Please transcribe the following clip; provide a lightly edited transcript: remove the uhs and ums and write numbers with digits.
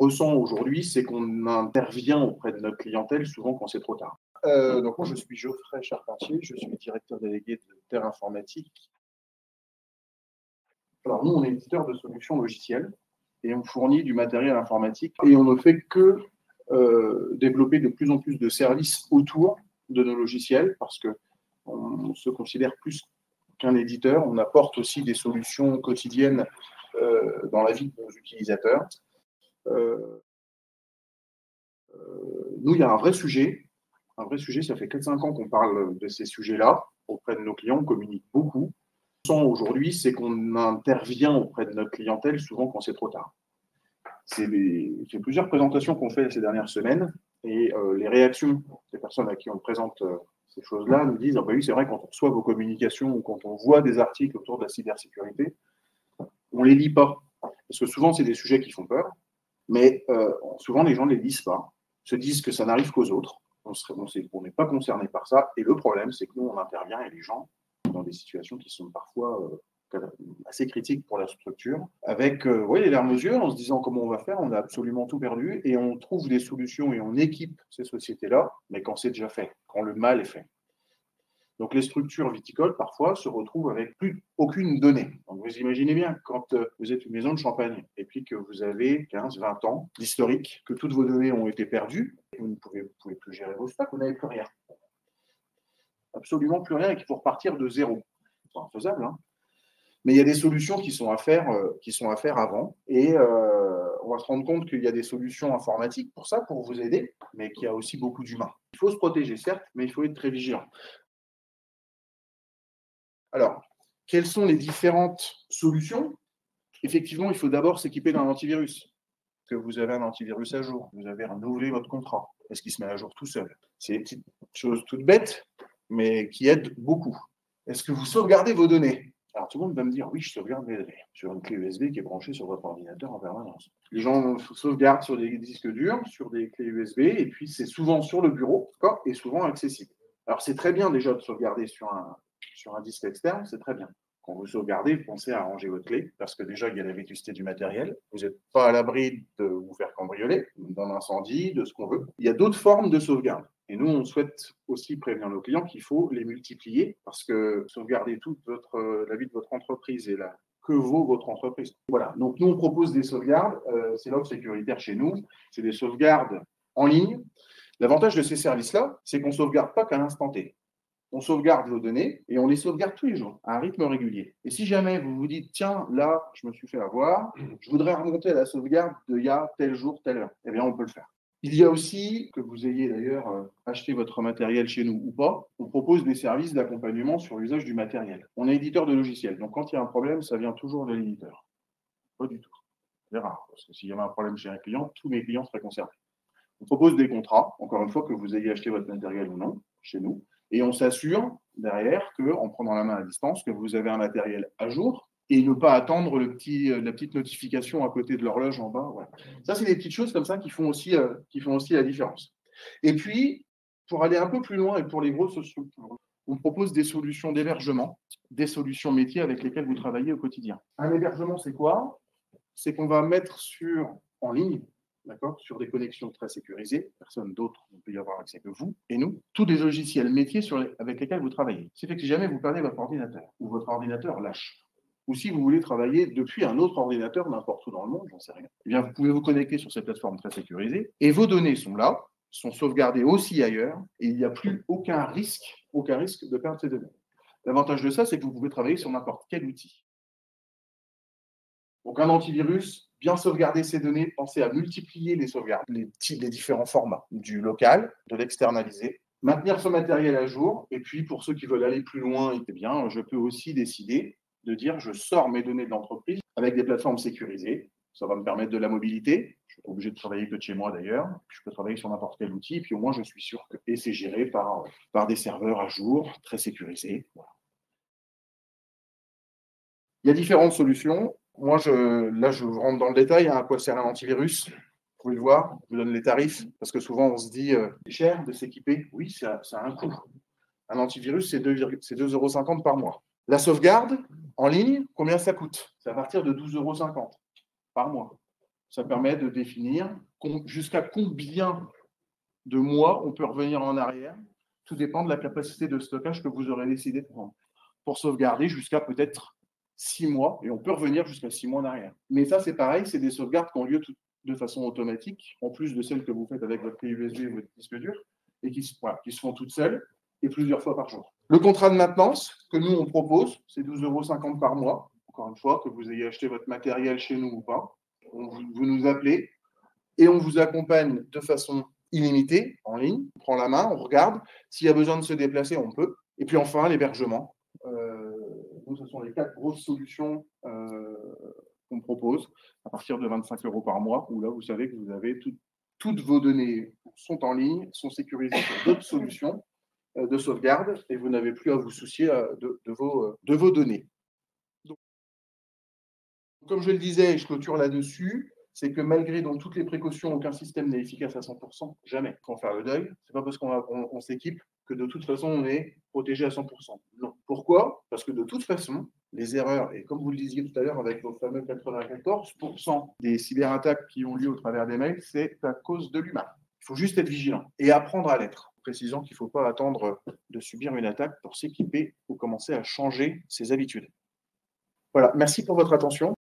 ressent aujourd'hui, c'est qu'on intervient auprès de notre clientèle souvent quand c'est trop tard. Donc moi, je suis Geoffrey Charpentier, je suis directeur délégué de Terre Informatique. Alors nous, on est éditeur de solutions logicielles et on fournit du matériel informatique et on ne fait que développer de plus en plus de services autour de nos logiciels parce qu'on se considère plus qu'un éditeur. On apporte aussi des solutions quotidiennes dans la vie de nos utilisateurs. Nous, il y a un vrai sujet, ça fait 4-5 ans qu'on parle de ces sujets-là auprès de nos clients, on communique beaucoup. Aujourd'hui, c'est qu'on intervient auprès de notre clientèle souvent quand c'est trop tard. C'est plusieurs présentations qu'on fait ces dernières semaines et les réactions des personnes à qui on présente ces choses-là nous disent ah ben oui, c'est vrai, quand on reçoit vos communications ou quand on voit des articles autour de la cybersécurité, on ne les lit pas. Parce que souvent, c'est des sujets qui font peur, mais souvent, les gens ne les lisent pas, se disent que ça n'arrive qu'aux autres. On n'est pas concerné par ça. Et le problème, c'est que nous, on intervient et les gens, dans des situations qui sont parfois assez critiques pour la structure, avec les larmes aux yeux, en se disant comment on va faire, on a absolument tout perdu, et on trouve des solutions et on équipe ces sociétés-là, mais quand c'est déjà fait, quand le mal est fait. Donc les structures viticoles, parfois, se retrouvent avec plus aucune donnée. Donc vous imaginez bien, quand vous êtes une maison de champagne et puis que vous avez 15-20 ans d'historique, que toutes vos données ont été perdues, vous ne pouvez plus gérer vos stocks, vous n'avez plus rien. Absolument plus rien et qu'il faut repartir de zéro. C'est infaisable, hein. Mais il y a des solutions qui sont à faire avant. Et on va se rendre compte qu'il y a des solutions informatiques pour ça, pour vous aider, mais qu'il y a aussi beaucoup d'humains. Il faut se protéger, certes, mais il faut être très vigilant. Alors, quelles sont les différentes solutions? Effectivement, il faut d'abord s'équiper d'un antivirus. Que vous avez un antivirus à jour, vous avez renouvelé votre contrat. Est-ce qu'il se met à jour tout seul? C'est des petites choses toutes bêtes, mais qui aident beaucoup. Est-ce que vous sauvegardez vos données? Alors, tout le monde va me dire, oui, je sauvegarde mes données sur une clé USB qui est branchée sur votre ordinateur en permanence. Les gens sauvegardent sur des disques durs, sur des clés USB, et puis c'est souvent sur le bureau, et souvent accessible. Alors, c'est très bien déjà de sauvegarder sur un disque externe, c'est très bien. Quand vous sauvegardez, pensez à ranger votre clé, parce que déjà, il y a la vétusté du matériel. Vous n'êtes pas à l'abri de vous faire cambrioler, d'un incendie, de ce qu'on veut. Il y a d'autres formes de sauvegarde. Et nous, on souhaite aussi prévenir nos clients qu'il faut les multiplier, parce que sauvegarder toute la vie de votre entreprise et que vaut votre entreprise. Voilà. Donc, nous, on propose des sauvegardes. C'est l'offre sécuritaire chez nous. C'est des sauvegardes en ligne. L'avantage de ces services-là, c'est qu'on ne sauvegarde pas qu'à l'instant T. On sauvegarde vos données et on les sauvegarde tous les jours, à un rythme régulier. Et si jamais vous vous dites, tiens, là, je me suis fait avoir, je voudrais remonter à la sauvegarde d'il y a tel jour, telle heure, eh bien, on peut le faire. Il y a aussi, que vous ayez d'ailleurs acheté votre matériel chez nous ou pas, on propose des services d'accompagnement sur l'usage du matériel. On est éditeur de logiciels, donc quand il y a un problème, ça vient toujours de l'éditeur. Pas du tout. C'est rare, parce que s'il y avait un problème chez un client, tous mes clients seraient concernés. On propose des contrats, encore une fois, que vous ayez acheté votre matériel ou non, chez nous. Et on s'assure derrière qu'en prenant la main à distance, que vous avez un matériel à jour et ne pas attendre la petite notification à côté de l'horloge en bas. Voilà. Ça, c'est des petites choses comme ça qui font aussi la différence. Et puis, pour aller un peu plus loin et pour les grosses structures, on propose des solutions d'hébergement, des solutions métiers avec lesquelles vous travaillez au quotidien. Un hébergement, c'est quoi? C'est qu'on va mettre en ligne, d'accord, sur des connexions très sécurisées, personne d'autre ne peut y avoir accès que vous et nous, tous les logiciels métiers avec lesquels vous travaillez. C'est fait que si jamais vous perdez votre ordinateur ou votre ordinateur lâche, ou si vous voulez travailler depuis un autre ordinateur n'importe où dans le monde, j'en sais rien, eh bien vous pouvez vous connecter sur ces plateformes très sécurisées et vos données sont là, sont sauvegardées aussi ailleurs et il n'y a plus aucun risque de perdre ces données. L'avantage de ça, c'est que vous pouvez travailler sur n'importe quel outil. Donc un antivirus, bien sauvegarder ses données, pensez à multiplier les sauvegardes, les différents formats, du local, de l'externalisé, maintenir son matériel à jour, et puis pour ceux qui veulent aller plus loin, eh bien, je peux aussi décider de dire je sors mes données de l'entreprise avec des plateformes sécurisées, ça va me permettre de la mobilité, je ne suis pas obligé de travailler que de chez moi d'ailleurs, je peux travailler sur n'importe quel outil, et puis au moins je suis sûr que c'est géré par des serveurs à jour, très sécurisés. Voilà. Il y a différentes solutions. Moi, je rentre dans le détail à quoi sert un antivirus. Vous pouvez le voir, je vous donne les tarifs, parce que souvent on se dit c'est cher de s'équiper. Oui, ça a un coût. Un antivirus, c'est 2,50 € par mois. La sauvegarde en ligne, combien ça coûte? C'est à partir de 12,50 € par mois. Ça permet de définir jusqu'à combien de mois on peut revenir en arrière. Tout dépend de la capacité de stockage que vous aurez décidé de prendre. Pour sauvegarder jusqu'à peut-être 6 mois, et on peut revenir jusqu'à 6 mois en arrière. Mais ça, c'est pareil, c'est des sauvegardes qui ont lieu de façon automatique, en plus de celles que vous faites avec votre clé USB et votre disque dur, et qui se font toutes seules et plusieurs fois par jour. Le contrat de maintenance que nous, on propose, c'est 12,50 € par mois. Encore une fois, que vous ayez acheté votre matériel chez nous ou pas, vous nous appelez et on vous accompagne de façon illimitée, en ligne. On prend la main, on regarde. S'il y a besoin de se déplacer, on peut. Et puis enfin, l'hébergement. Donc, ce sont les 4 grosses solutions qu'on propose à partir de 25 € par mois, où là, vous savez que vous avez toutes vos données sont en ligne, sont sécurisées sur d'autres solutions de sauvegarde, et vous n'avez plus à vous soucier de vos données. Donc, comme je le disais, et je clôture là-dessus, c'est que malgré donc toutes les précautions, aucun système n'est efficace à 100%, jamais. Quand on fait le deuil, c'est pas parce qu'on s'équipe que de toute façon on est protégé à 100%. Non. Pourquoi? Parce que de toute façon, les erreurs, et comme vous le disiez tout à l'heure avec vos fameux 94% des cyberattaques qui ont lieu au travers des mails, c'est à cause de l'humain. Il faut juste être vigilant et apprendre à l'être, précisant qu'il ne faut pas attendre de subir une attaque pour s'équiper ou commencer à changer ses habitudes. Voilà, merci pour votre attention.